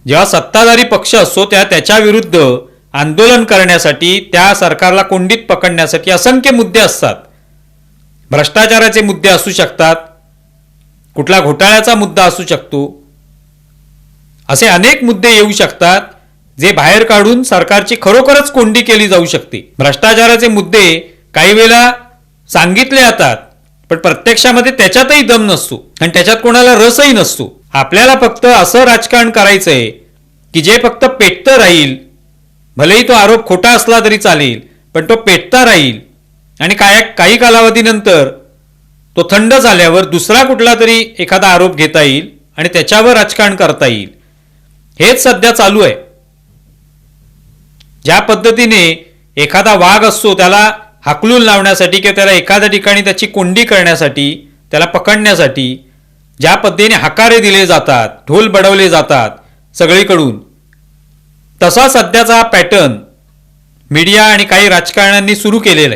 जेव्हा सत्ताधारी पक्ष असतो त्याच्या विरुद्ध आंदोलन करण्यासाठी, त्या सरकारला कोंडीत पकडण्यासाठी असंख्य मुद्दे असतात. भ्रष्टाचाराचे मुद्दे असू शकतात, कुठला घोटाळ्याचा मुद्दा असू शकतो, असे अनेक मुद्दे येऊ शकतात जे बाहेर काढून सरकारची खरोखरच कोंडी केली जाऊ शकते. भ्रष्टाचाराचे मुद्दे काही वेळेला सांगितले जातात, पण प्रत्यक्षामध्ये त्याच्यातही दम नसतो आणि त्याच्यात कोणाला रसही नसतो. आपल्याला फक्त असं राजकारण करायचंय की जे फक्त पेटतं राहील, भलेही तो आरोप खोटा असला तरी चालेल, पण तो पेटता राहील आणि काही कालावधीनंतर तो थंड झाल्यावर दुसरा कुठला तरी एखादा आरोप घेता येईल आणि त्याच्यावर राजकारण करता येईल. हेच सध्या चालू आहे. ज्या पद्धतीने एखादा वाघ असतो त्याला हाकलून लावण्यासाठी किंवा त्याला एखाद्या ठिकाणी त्याची कोंडी करण्यासाठी, त्याला पकडण्यासाठी ज्या पद्धतीने हकारे दिले जातात, ढोल बडवले जातात सगळीकडून, तसा सध्याचा पॅटर्न मीडिया आणि काही राजकारण्यांनी सुरू केलेला आहे.